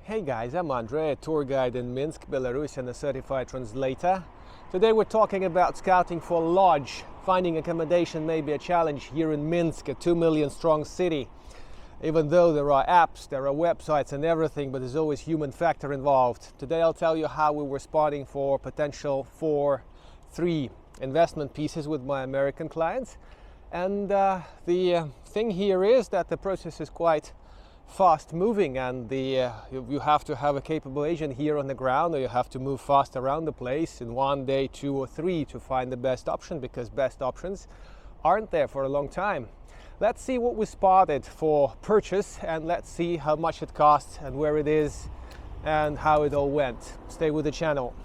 Hey guys, I'm Andrei, a tour guide in Minsk, Belarus and a certified translator. Today we're talking about scouting for lodge. Finding accommodation may be a challenge here in Minsk, a 2 million strong city. Even though there are apps, there are websites and everything, but there's always human factor involved. Today I'll tell you how we were spotting for potential 3 investment pieces with my American clients. And the thing here is that the process is quite fast moving, and you have to have a capable agent here on the ground, or you have to move fast around the place in 1 day, 2 or 3 to find the best option, because best options aren't there for a long time. Let's see what we spotted for purchase, and let's see how much it costs and where it is and how it all went. Stay with the channel.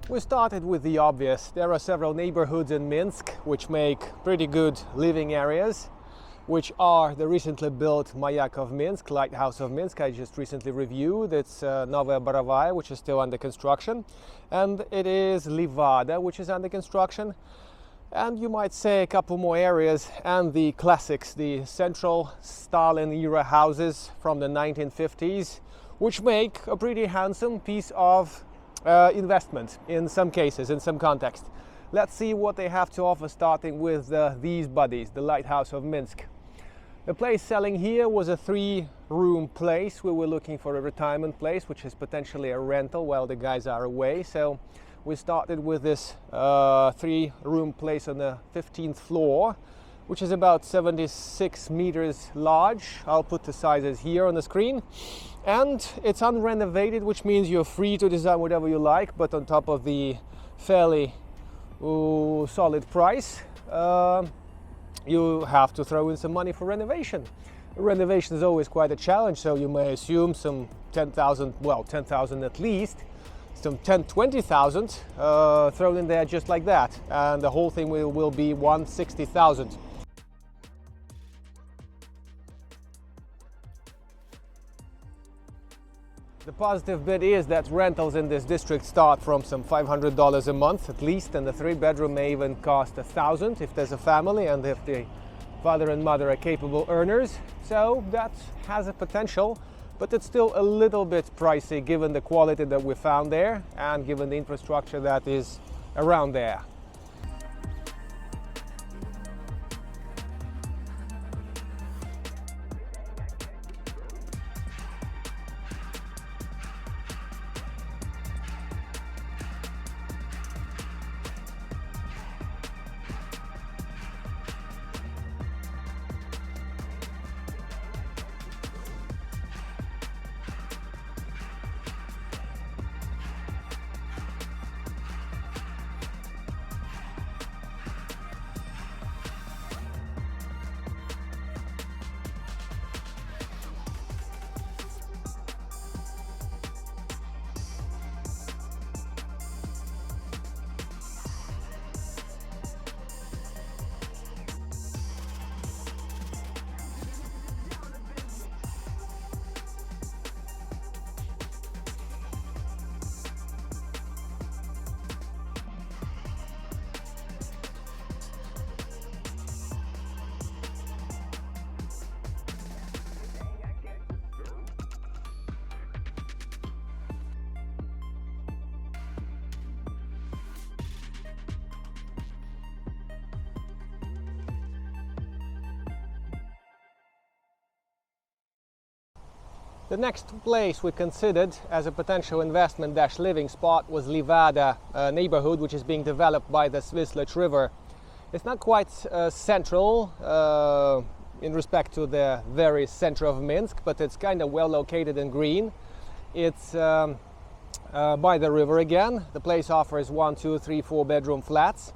We started with the obvious. There are several neighborhoods in Minsk which make pretty good living areas, which are the recently built Mayak of Minsk, Lighthouse of Minsk. I just recently reviewed. It's Novaya Borovaya, which is still under construction, and it is Levada, which is under construction. And you might say a couple more areas, and the classics, the central Stalin era houses from the 1950s, which make a pretty handsome piece of investment in some cases, in some context. Let's see what they have to offer, starting with these buddies, the Lighthouse of Minsk. The place selling here was a 3-room place. We were looking for a retirement place, which is potentially a rental while the guys are away. So we started with this 3-room place on the 15th floor, which is about 76 meters large. I'll put the sizes here on the screen. And it's unrenovated, which means you're free to design whatever you like, but on top of the fairly solid price, you have to throw in some money for renovation. Renovation is always quite a challenge, so you may assume some 10,000, well, 10,000 at least, some 20,000 thrown in there just like that, and the whole thing will be 160,000. The positive bit is that rentals in this district start from some $500 a month at least, and the 3-bedroom may even cost $1,000 if there's a family and if the father and mother are capable earners. So that has a potential, but it's still a little bit pricey given the quality that we found there and given the infrastructure that is around there. The next place we considered as a potential investment-living spot was Levada neighborhood, which is being developed by the Svislich River. It's not quite central in respect to the very center of Minsk, but it's kind of well located and green. It's by the river again. The place offers 1, 2, 3, 4 bedroom flats.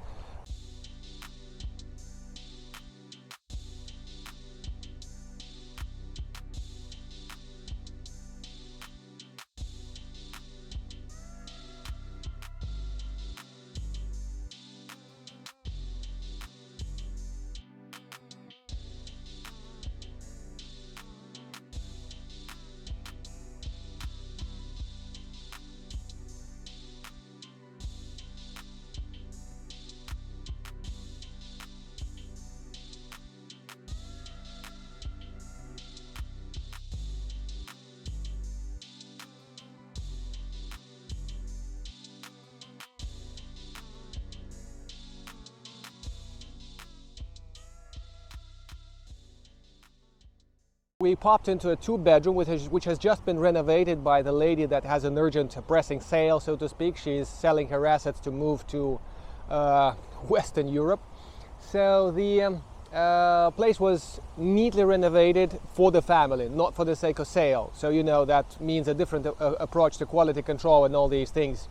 We popped into a 2-bedroom which has just been renovated by the lady that has an urgent pressing sale, so to speak. She's selling her assets to move to Western Europe. So the place was neatly renovated for the family, not for the sake of sale. So you know that means a different approach to quality control and all these things.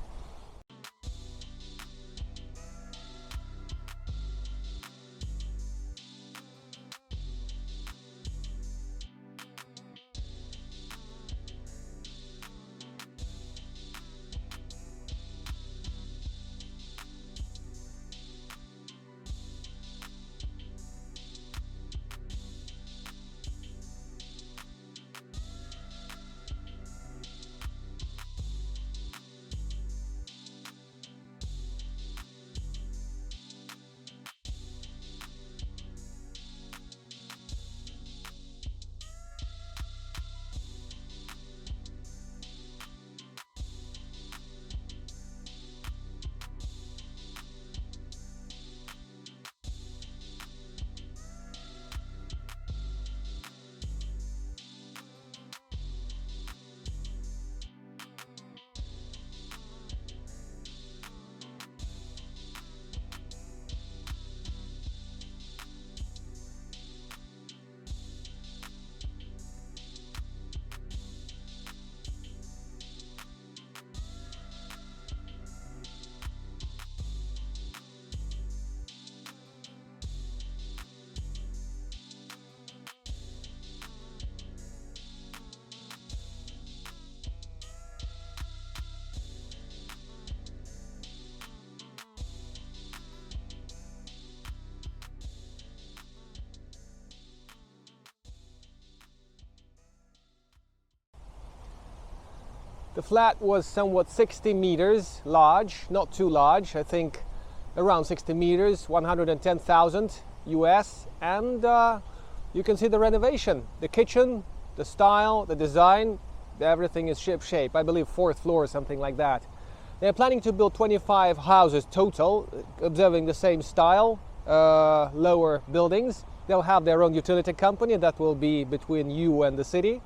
The flat was somewhat 60 meters large, not too large, I think around 60 meters, 110,000 US, and you can see the renovation, the kitchen, the style, the design, everything is ship-shape. I believe 4th floor or something like that. They're planning to build 25 houses total, observing the same style, lower buildings. They'll have their own utility company that will be between you and the city.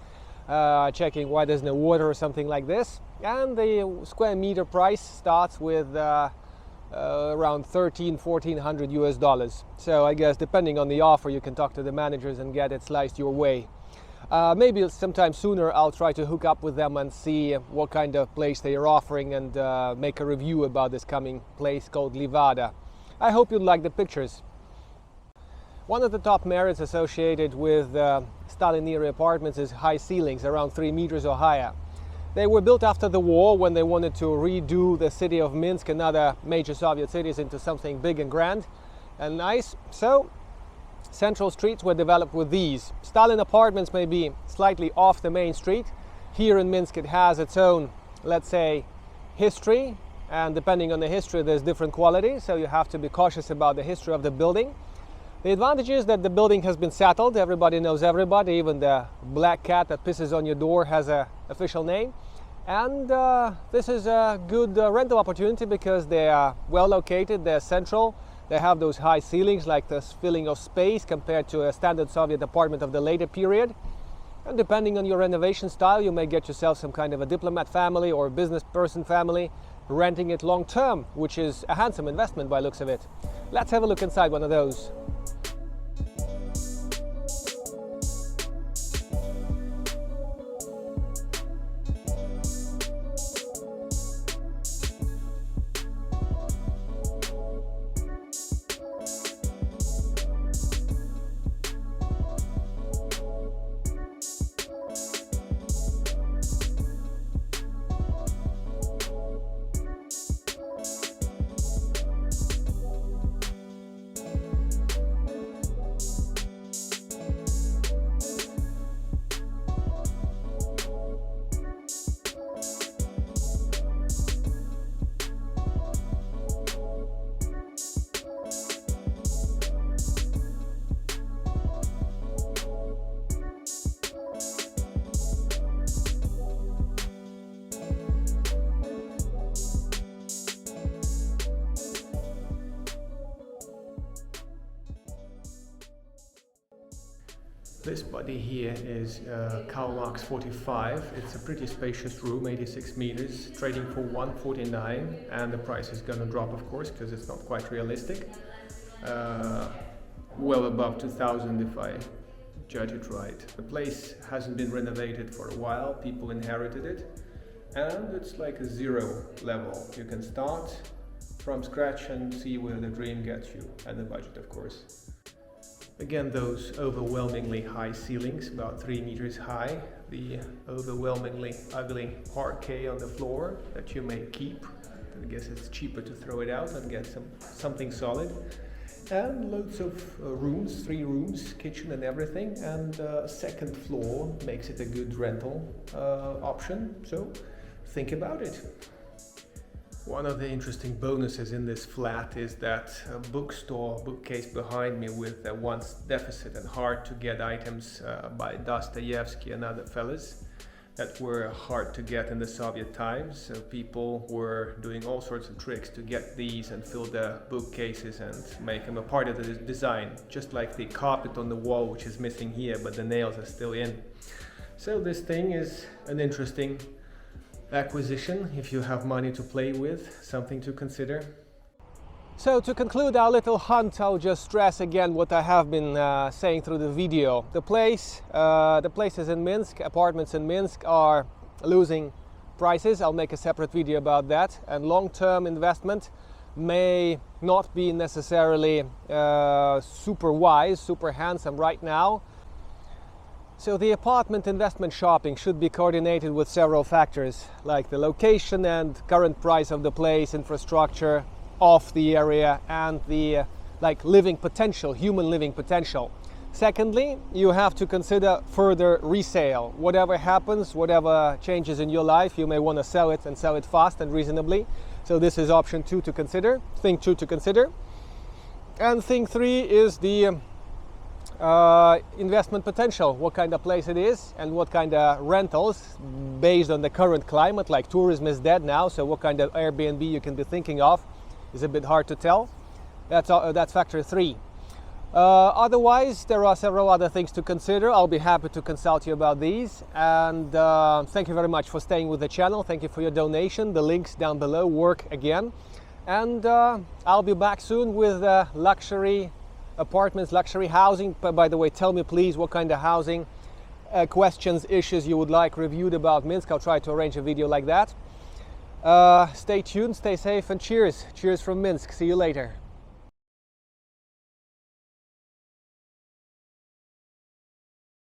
Checking why there's no water or something like this, and the square meter price starts with around $1,400 US. So I guess depending on the offer you can talk to the managers and get it sliced your way. Maybe sometime sooner I'll try to hook up with them and see what kind of place they are offering and make a review about this coming place called Levada. I hope you like the pictures. One of the top merits associated with Stalin era apartments is high ceilings, around 3 meters or higher. They were built after the war when they wanted to redo the city of Minsk and other major Soviet cities into something big and grand and nice. So central streets were developed with these. Stalin apartments may be slightly off the main street. Here in Minsk it has its own, let's say, history, and depending on the history there's different quality, so you have to be cautious about the history of the building. The advantage is that the building has been settled. Everybody knows everybody. Even the black cat that pisses on your door has an official name. And this is a good rental opportunity because they are well located, they're central, they have those high ceilings, like this filling of space compared to a standard Soviet apartment of the later period. And depending on your renovation style, you may get yourself some kind of a diplomat family or a business person family renting it long term, which is a handsome investment by looks of it. Let's have a look inside one of those. This body here is Karl Marx 45. It's a pretty spacious room, 86 meters, trading for 149, and the price is going to drop, of course, because it's not quite realistic. Well above 2,000 if I judge it right. The place hasn't been renovated for a while, people inherited it, and it's like a zero level. You can start from scratch and see where the dream gets you, and the budget, of course. Again, those overwhelmingly high ceilings, about 3 meters high, the overwhelmingly ugly parquet on the floor that you may keep. I guess it's cheaper to throw it out and get something solid. And loads of rooms, 3 rooms, kitchen and everything, and second floor makes it a good rental option, so think about it. One of the interesting bonuses in this flat is that a bookcase behind me with the once deficit and hard to get items by Dostoevsky and other fellas that were hard to get in the Soviet times. So people were doing all sorts of tricks to get these and fill the bookcases and make them a part of the design, just like the carpet on the wall, which is missing here, but the nails are still in. So this thing is an interesting acquisition if you have money to play with, something to consider. So to conclude our little hunt, I'll just stress again what I have been saying through the video. The places in Minsk, apartments in Minsk, are losing prices. I'll make a separate video about that. And long-term investment may not be necessarily super wise, super handsome right now. So the apartment investment shopping should be coordinated with several factors, like the location and current price of the place, infrastructure of the area, and the living potential, human living potential. Secondly, you have to consider further resale. Whatever happens, whatever changes in your life, you may want to sell it and sell it fast and reasonably. So this is option 2 to consider, thing 2 to consider. And thing 3 is the investment potential, what kind of place it is and what kind of rentals based on the current climate. Like tourism is dead now, so what kind of Airbnb you can be thinking of is a bit hard to tell. That's factor 3. Otherwise, there are several other things to consider. I'll be happy to consult you about these, and thank you very much for staying with the channel. Thank you for your donation. The links down below work again, and I'll be back soon with luxury apartments, luxury housing. By the way, tell me please what kind of housing questions, issues you would like reviewed about Minsk. I'll try to arrange a video like that. Stay tuned, stay safe, and cheers. Cheers from Minsk. See you later.